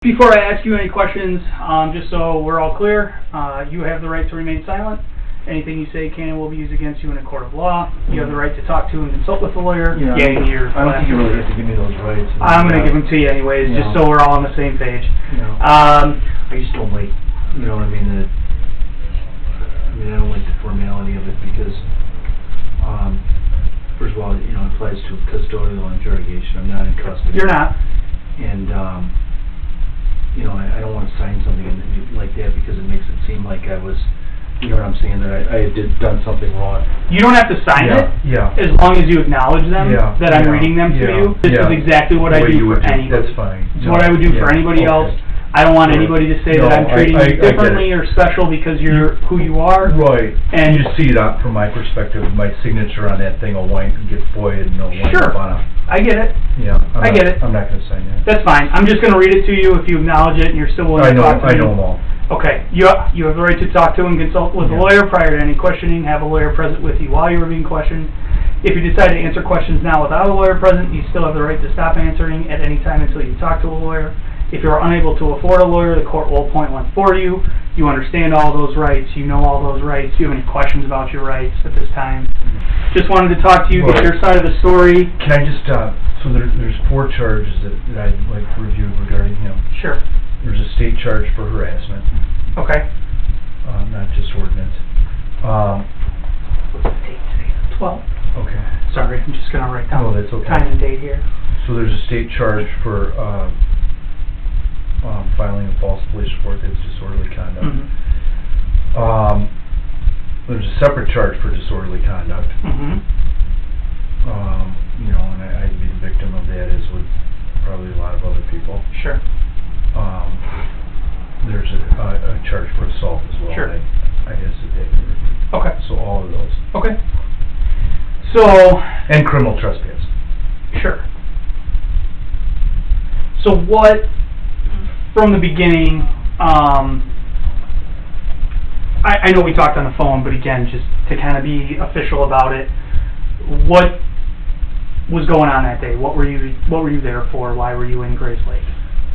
Before I ask you any questions, just so we're all clear, you have the right to remain silent. Anything you say can and will be used against you in a court of law. You have the right to talk to and consult with a lawyer. Yeah, I don't think you really have to give me those rights. I'm going to give them to you anyways, just so we're all on the same page. I just don't like, you know what I mean, I don't like the formality of it because, first of all, it applies to custodial interrogation. I'm not in custody. You're not. And, I don't want to sign something like that because it makes it seem like I was, you know what I'm saying, that I had done something wrong. You don't have to sign it, as long as you acknowledge them, that I'm reading them to you. This is exactly what I do for anybody. That's fine. It's what I would do for anybody else. I don't want anybody to say that I'm treating you differently or special because you're who you are. Right. And you see that from my perspective, my signature on that thing will get voided and it'll wind up on a... I get it. Yeah. I get it. I'm not going to sign that. That's fine. I'm just going to read it to you if you acknowledge it and you're still willing to talk to me. I know them all. Okay. You have the right to talk to and consult with a lawyer prior to any questioning. Have a lawyer present with you while you are being questioned. If you decide to answer questions now without a lawyer present, you still have the right to stop answering at any time until you talk to a lawyer. If you are unable to afford a lawyer, the court will appoint one for you. You understand all those rights. You know all those rights. Do you have any questions about your rights at this time? Just wanted to talk to you, get your side of the story. Can I just, so there's 4 charges that I'd like to review regarding him. Sure. There's a state charge for harassment. Okay. Not just ordinance. What's the date today? 12. Okay. Sorry, I'm just going to write down that's okay. Time and date here. So there's a state charge for filing a false police report that's disorderly conduct. There's a separate charge for disorderly conduct. And I'd be the victim of that, as would probably a lot of other people. Sure. There's a charge for assault as well. Sure. I hesitate. Okay. So all of those. Okay. So. And criminal trespass. Sure. So what, from the beginning, I know we talked on the phone, but again, just to kind of be official about it, what was going on that day? What were you there for? Why were you in Grace Lake?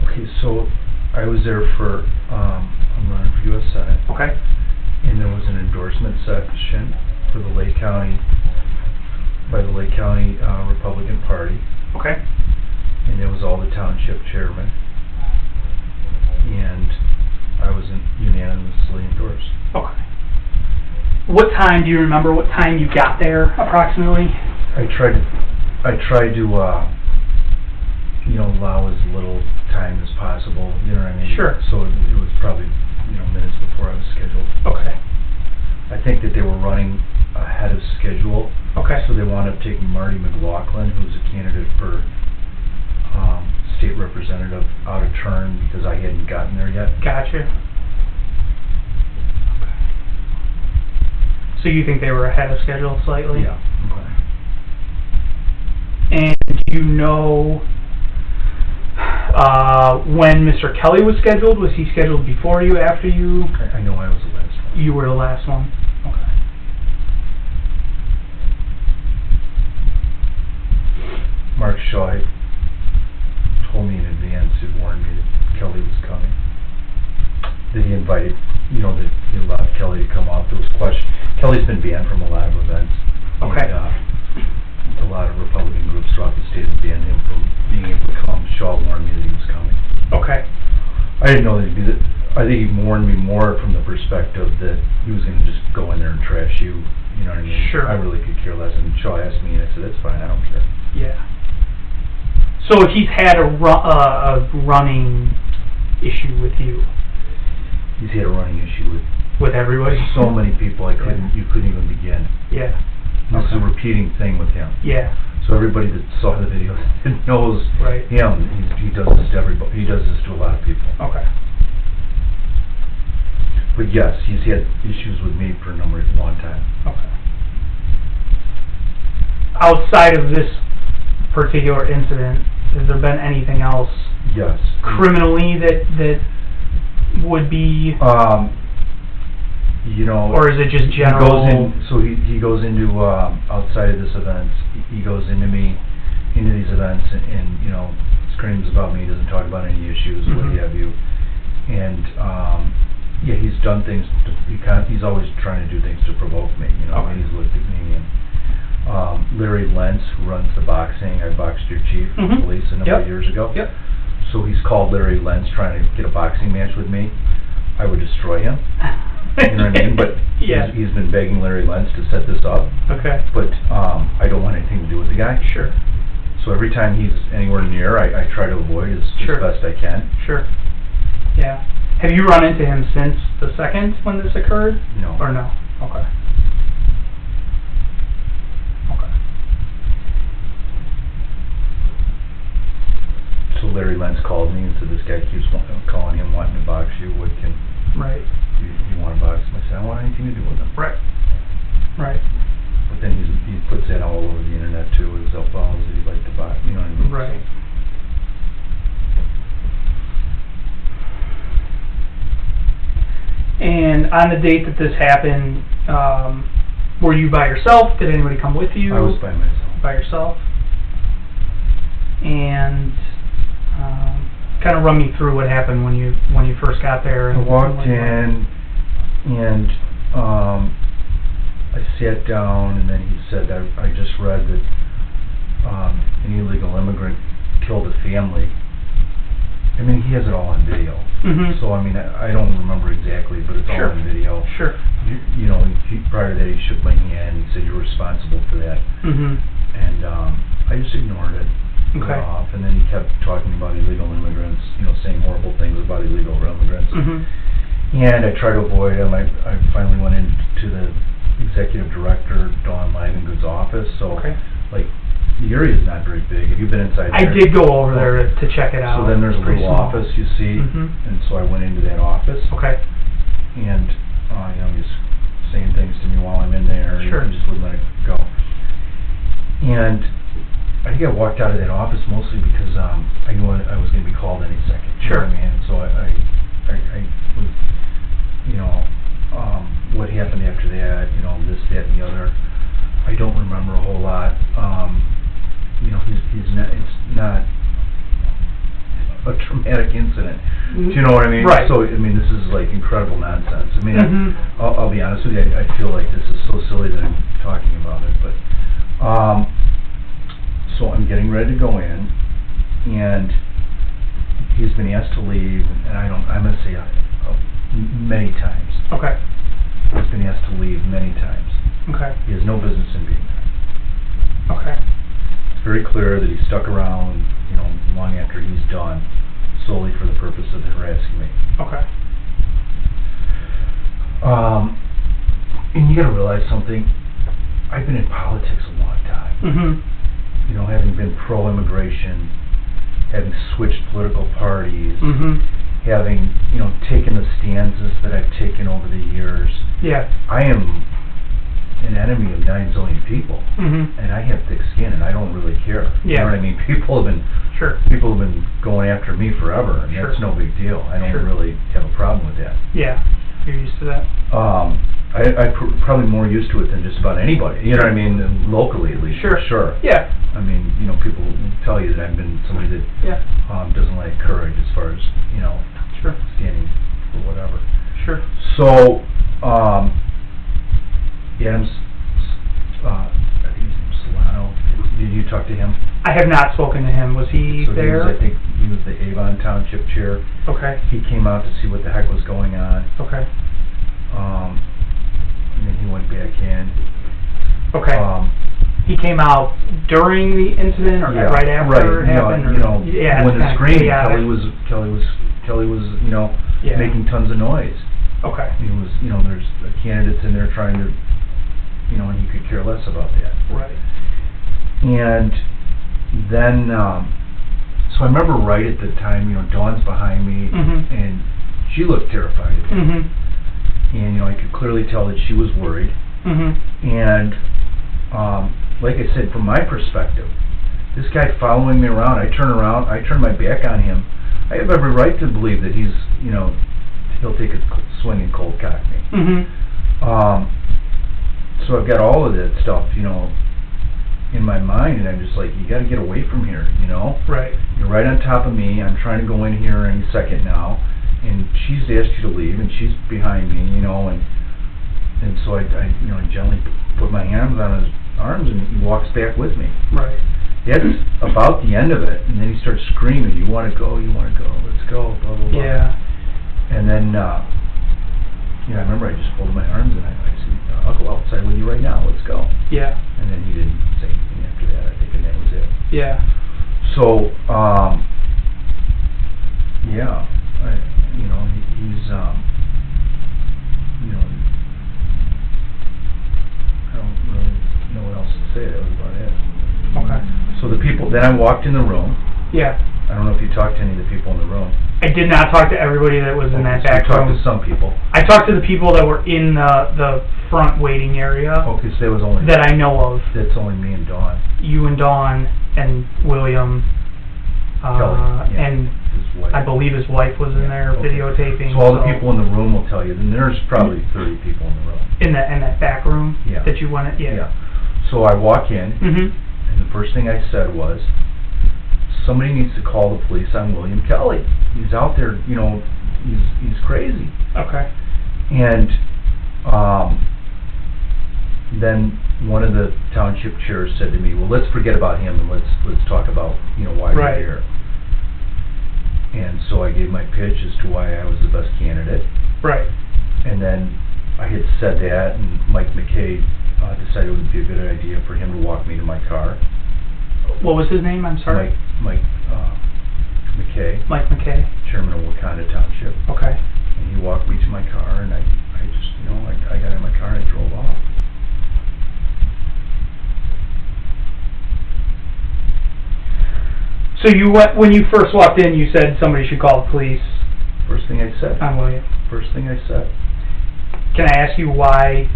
Okay, so I was there for, I'm running for U.S. Senate. Okay. And there was an endorsement section for the Lake County, by the Lake County Republican Party. Okay. And it was all the township chairmen. And I was unanimously endorsed. Okay. What time, do you remember what time you got there, approximately? I tried to allow as little time as possible, you know what I mean? Sure. So it was probably, minutes before I was scheduled. Okay. I think that they were running ahead of schedule. Okay. So they wound up taking Marty McLaughlin, who's a candidate for state representative, out of turn because I hadn't gotten there yet. Gotcha. Okay. So you think they were ahead of schedule slightly? Yeah. Okay. And do you know when Mr. Kelly was scheduled? Was he scheduled before you, after you? I know I was the last one. You were the last one? Okay. Mark Shaw told me in advance, had warned me that Kelly was coming. That he invited, that he allowed Kelly to come out. There was questions. Kelly's been banned from a lot of events. Okay. And, a lot of Republican groups throughout the state have banned him from being able to come. Shaw warned me that he was coming. Okay. I didn't know that he'd be that. I think he warned me more from the perspective that he was going to just go in there and trash you. You know what I mean? Sure. I really could care less. And Shaw asked me, and I said, that's fine, I don't care. Yeah. So he's had a running issue with you? He's had a running issue with everybody? So many people, you couldn't even begin. Yeah. This is a repeating thing with him. Yeah. So everybody that saw the video knows him. He does this to everybody. He does this to a lot of people. Okay. But yes, he's had issues with me for a long time. Okay. Outside of this particular incident, has there been anything else? Yes. Criminally that would be, or is it just general? He goes into outside of this event. He goes into these events and screams about me, doesn't talk about any issues, what Mhm. have you. And, yeah, he's done things, he's always trying to do things to provoke me, you know, Okay. he's looked at me and, Larry Lentz, who runs the boxing, I boxed your chief of Mhm. police a number Yep. of years ago. Yep. So he's called Larry Lentz trying to get a boxing match with me. I would destroy him, you know what I mean? But Yeah. he's been begging Larry Lentz to set this up. Okay. But, I don't want anything to do with the guy. Sure. So every time he's anywhere near, I try to avoid as Sure. best I can. Sure. Yeah. Have you run into him since the second when this occurred? No. Or no? Okay. Okay. So Larry Lentz called me and said, this guy keeps calling him, wanting to box you. What can, Right. you want to box him? I said, I don't want anything to do with him. Right. Right. But then he puts that all over the internet too, his outlaws that he'd like to box, you know what I mean? Right. And on the date that this happened, were you by yourself? Did anybody come with you? I was by myself. By yourself? And kind of run me through what happened when you first got there. I And walked in and I sat down, and then he said, I just read that an illegal immigrant killed a family. I mean, he has it all on video. Mhm. So, I mean, I don't remember exactly, but it's all Sure. on video. Sure. You know, prior to that, he shook my hand. He said, you're responsible for that. Mhm. And I just ignored it. Put it Okay. off. And then he kept talking about illegal immigrants, you know, saying horrible things about illegal immigrants. Mhm. And I tried to avoid him. I finally went into the executive director, Dawn Livengood's office. So, Okay. like, the area is not very big. Have you been inside there? I did go over there to check it out. So then there's a It's pretty little small. office, you see, Mhm. and so I went into that office. Okay. And, you know, he's saying things to me while I'm in there. Sure. And just wouldn't let it go. And I think I walked out of that office mostly because I knew I was going to be called any second. Sure. You know what I mean? So I was, you know, what happened after that, you know, this, that, and the other, I don't remember a whole lot. You know, he's not, it's not a traumatic incident. Do you know what I mean? Right. So, I mean, this is like incredible nonsense. I mean, Mhm. I'll be honest with you, I feel like this is so silly that I'm talking about it, but, so I'm getting ready to go in, and he's been asked to leave, and I'm gonna say many times. Okay. He's been asked to leave many times. Okay. He has no business in being there. Okay. It's very clear that he stuck around, you know, long after he's done, solely for the purpose of harassing me. Okay. And you gotta realize something, I've been in politics a long time. Mhm. You know, having been pro-immigration, having switched political parties, Mhm. having, you know, taken the stances that I've taken over the years. Yeah. I am an enemy of 9 zillion people, Mhm. and I have thick skin, and I don't really care. You Yeah. know what I mean? People have been going after me forever, and Sure. that's no big deal. I don't Sure. really have a problem with that. Yeah. You're used to that. I'm probably more used to it than just about anybody, you know what I mean, locally at least. Sure. Sure. Yeah. I mean, you know, people will tell you that I've been somebody that Yeah. doesn't lack courage as far as, you know, Sure. standing for whatever. Sure. So, Adams, I think his name's Solano, did you talk to him? I have not spoken to him. Was he So there? I think he was the Avon Township chair. Okay. He came out to see what the heck was going on. Okay. And then he went back in. Okay. He came out during the incident or Yeah, right after right. it happened? You know, yeah, it's when the kinda scream, chaotic. Kelly was, you know, Yeah. making tons of noise. Okay. He was, you know, there's candidates in there trying to, you know, and he could care less about that. Right. And then, so I remember right at the time, you know, Dawn's behind me, Mhm. and she looked terrified. Mhm. And, you know, I could clearly tell that she was worried. Mhm. And, like I said, from my perspective, this guy following me around, I turn my back on him. I have every right to believe that he's, you know, he'll take a swing and cold cock me. Mhm. So I've got all of that stuff, you know, in my mind, and I'm just like, you gotta get away from here, you know? Right. You're right on top of me, I'm trying to go in here any second now, and she's asked you to leave, and she's behind me, you know, and so I you know, I gently put my hands on his arms, and he walks back with me. Right. That's about the end of it, and then he starts screaming, you wanna go, let's go, blah, blah, blah. Yeah. And then, you know, I remember I just folded my arms, and I said, I'll go outside with you right now, let's go. Yeah. And then he didn't say anything after that, I think, and that was it. Yeah. So, yeah, you know, he's, you know, I don't really know what else to say, that was about it. Okay. So the people, then I walked in the room. Yeah. I don't know if you talked to any of the people in the room. I did not talk to everybody that was in that So back you talked room. to some people. I talked to the people that were in the front waiting area Okay, so that was only... that I know of. That's only me and Dawn. You and Dawn and William, Kelly, yeah, and his wife. I believe his wife was in there Okay. videotaping. So all the people in the room will tell you, and there's probably 30 people in the room. in that back room Yeah. that you went in. Yeah. So I walk in, Mhm. and the first thing I said was, somebody needs to call the police on William Kelly. He's out there, you know, he's crazy. Okay. And then one of the township chairs said to me, well, let's forget about him and let's talk about, you know, why Right. we're here. And so I gave my pitch as to why I was the best candidate. Right. And then I had said that, and Mike McKay decided it would be a good idea for him to walk me to my car. What was his name? I'm sorry. Mike McKay, Mike McKay. chairman of Wakanda Township. Okay. And he walked me to my car, and I just, you know, I got in my car and I drove off. So when you first walked in, you said somebody should call the police First thing I said. on William. First thing I said. Can I ask you why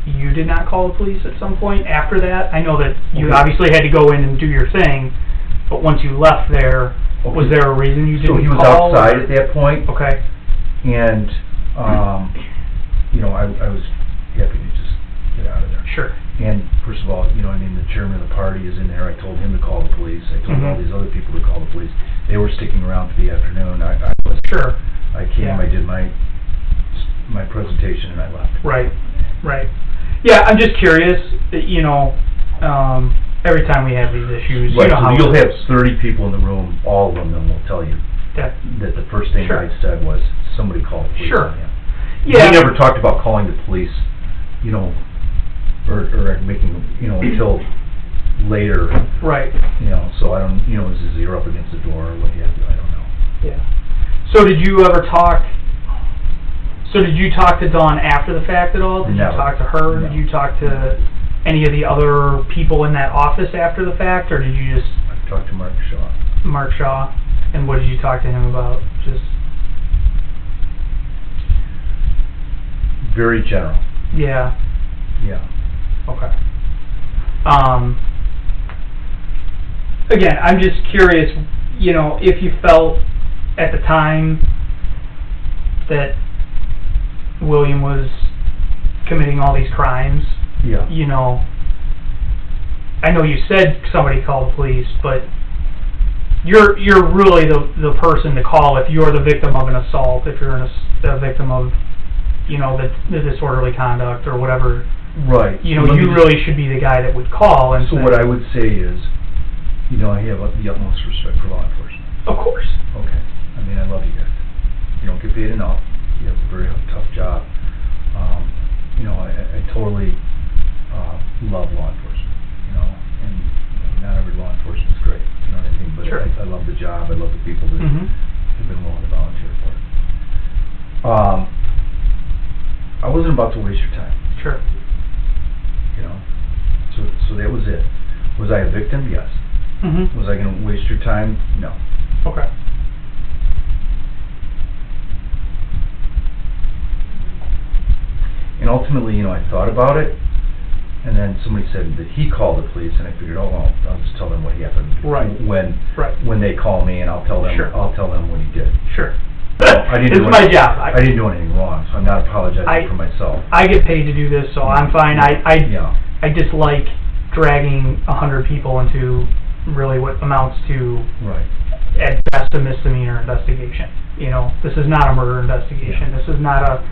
you did not call the police at some point after that? I know that you Okay. obviously had to go in and do your thing, but once you left there, was Okay. there a reason you didn't So he was call? outside at that point, Okay. and, you know, I was happy to just get out of there. Sure. And first of all, you know, I mean, the chairman of the party is in there. I told him to call the police. I told all Mhm. these other people to call the police. They were sticking around for the afternoon. I was. Sure. I came, Yeah. I did my presentation, and I left. Right. Right. Yeah, I'm just curious, you know, every time we have these issues, Right, you know so how... you'll have 30 people in the room, all of them will tell you that, that the first thing Sure. I said was, somebody call the police Sure. on him. Yeah. We never talked about calling the police, you know, or making, you know, until later, Right. you know, so I don't, you know, is you're up against the door or what have you, I don't know. Yeah. So did you ever talk... So did you talk to Dawn after the fact at all? Did Never. you talk to her? No. Did you talk to any of the other people in that office after the fact, or did you just I talked to Mark Shaw. Mark Shaw? And what did you talk to him about? Just Very general, yeah. yeah. Okay. Again, I'm just curious, you know, if you felt at the time that William was committing all these crimes, Yeah. you know, I know you said somebody called the police, but you're really the person to call if you're the victim of an assault, if you're a victim of, you know, the disorderly conduct or whatever. Right. You So know, let me you just- really should be the guy that would call and So say, what I would say is, you know, I have the utmost respect for law enforcement. of course. Okay. I mean, I love you guys. You don't get paid enough. You have a very tough job. You know, I totally love law enforcement, you know, and not every law enforcement is great, you know what I mean? But Sure. I love the job. I love the people that Mhm. have been willing to volunteer for it. I wasn't about to waste your time, Sure. you know? So that was it. Was I a victim? Yes. Mhm. Was I going to waste your time? No. Okay. And ultimately, you know, I thought about it, and then somebody said that he called the police, and I figured, oh, well, I'll just tell them what happened. Right. When Right. they call me, and I'll tell them. Sure. I'll tell them what he did. Sure. I didn't It's do my anything- job. I didn't do anything wrong, so I'm not apologizing for myself. I get paid to do this, so I'm fine. Yeah. I dislike dragging 100 people into really what amounts to, Right. at best, a misdemeanor investigation. You know, this is not a murder investigation. This is not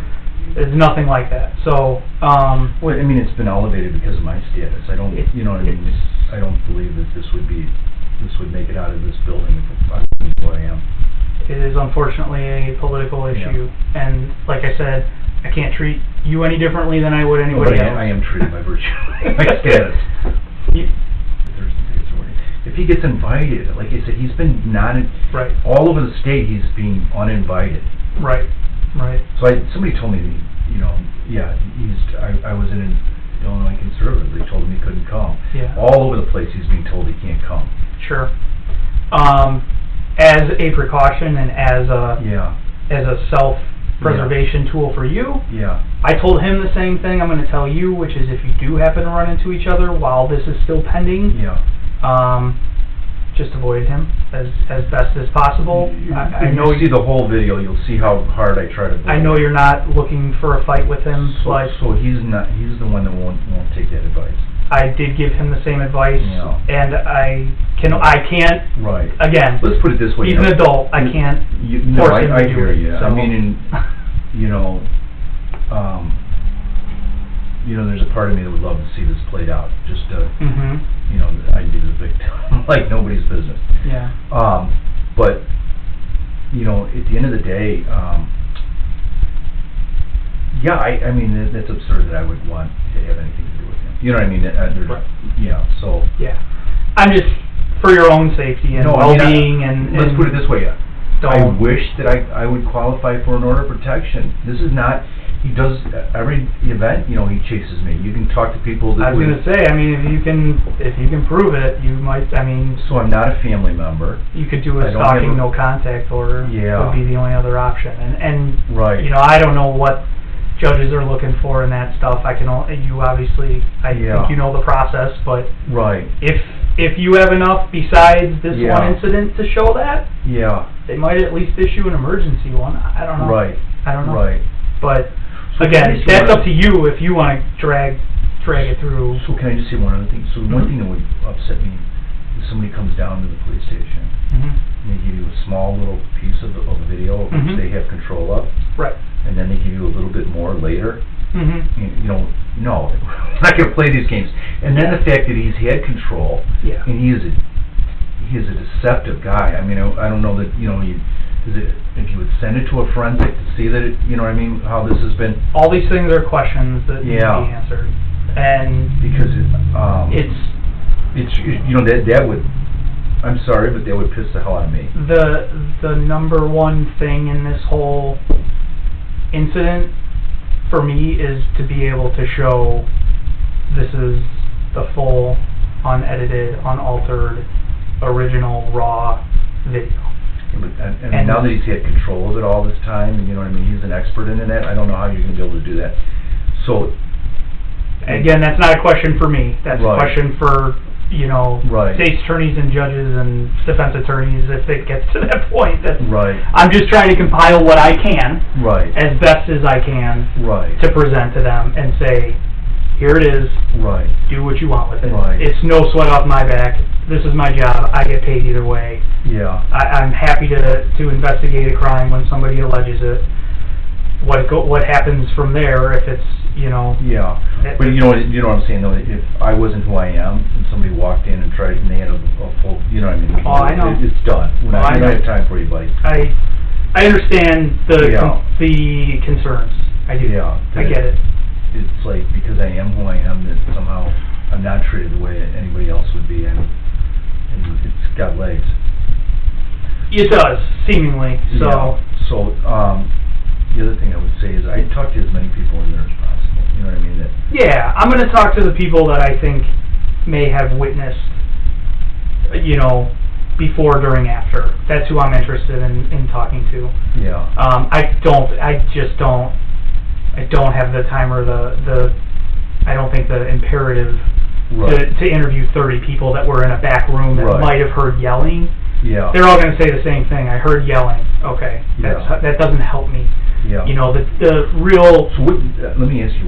it's nothing like that. So, Well, I mean, it's been elevated because of my status. I don't, you know what I mean? I don't believe that this would make it out of this building if I knew who I am. it is unfortunately a political issue. And like I said, I can't treat you any differently than I would anybody But else. I am treated by virtue of my status. If he gets invited, like I said, he's been Right. all over the state, he's being uninvited. Right. So somebody told me, you know, yeah, I was in an Illinois conservative, they told him he couldn't come. Yeah. All over the place he's being told he can't come. Sure. As a precaution and as a self-preservation tool for you, Yeah. I told him the same thing I'm going to tell you, which is if you do happen to run into each other while this is still pending, Yeah. just avoid him as best as possible. I know you see the whole video, you'll see how hard I try to avoid I know you're not looking for a fight with him, but So he's the one that won't take that advice. I did give him the same advice, Yeah. and I can't, Right. again, Let's put it this way. he's an adult, I can't force him to I do hear it. you. So. I mean, there's a part of me that would love to see this played out. Just Mhm. I'd be the victim, like nobody's business. Yeah. But, at the end of the day, I mean, that's absurd that I would want to have anything to do with him. You know what I mean? Right. Yeah, so. Yeah. I'm just, for your own safety and well-being Let's put it this way. I don't- wish that I would qualify for an order of protection. This is not, he does, every event, he chases me. You can talk to people that I was going to say, I mean, if you can prove it, you might, I mean, So I'm not a family member. you could do I a don't stalking have a- no contact order. Yeah. Would be the only other option. And Right. I don't know what judges are looking for in that stuff. You obviously, I Yeah. think you know the process, but Right. if you have enough besides this Yeah. one incident to show that, Yeah. they might at least issue an emergency one. I don't know. Right. I don't know. Right. But So again, can I just that's say up to you if you want to drag it through. So can I just say one other thing? So one Mhm. thing that would upset me is somebody comes down to the police station Mhm. and they give you a small little piece of a video of which Mhm. they have control of, Right. and then they give you a little bit more later. Mhm. No, I'm not going to play these games. And then the fact that he's had control, Yeah. and he is a deceptive guy. I mean, I don't know that, if you would send it to a forensic to see that how this has been, All these things are questions that need to Yeah. be answered, and because it's that would, I'm sorry, but that would piss the hell out of me. the number one thing in this whole incident for me is to be able to show this is the full, unedited, unaltered, original, raw video. And now that he's had control of it all this time, and he's an expert in it, I don't know how you're going to be able to do that. So, Again, that's not a question for me. That's Right. a question for, Right. state's attorneys and judges and defense attorneys if it gets to that point. Right. I'm just trying to compile what I can, Right. as best as I can, Right. to present to them and say, here it is, Right. do what you want with it. Right. It's no sweat off my back. This is my job. I get paid either way. Yeah. I'm happy to investigate a crime when somebody alleges it. What happens from there, if it's, Yeah. But you know what I'm saying though, if I wasn't who I am and somebody walked in and they had a full, Oh, I know. It's done. Oh, I We don't know. have time for you, buddy. I understand Yeah. the concerns. I do. Yeah. I get it. It's like, because I am who I am, that somehow I'm not treated the way anybody else would be, and it's got legs. It does, seemingly. So, Yeah. So, the other thing I would say is I talk to as many people in there as possible. You know what I mean? yeah, I'm going to talk to the people that I think may have witnessed, before, during, after. That's who I'm interested in talking to. Yeah. I don't have the time or I don't think the imperative Right. to interview 30 people that were in a back room that Right. might have heard yelling. Yeah. They're all going to say the same thing. I heard yelling. Okay, Yeah. that doesn't help me. Yeah. The real. So what, let me ask you,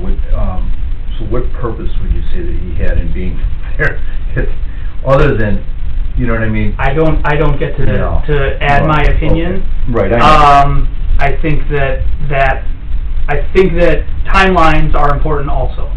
So what purpose would you say that he had in being there? Other than, you know what I mean? I don't get to No. to add my Right, opinion. okay. Right, I know. I think that timelines are important also.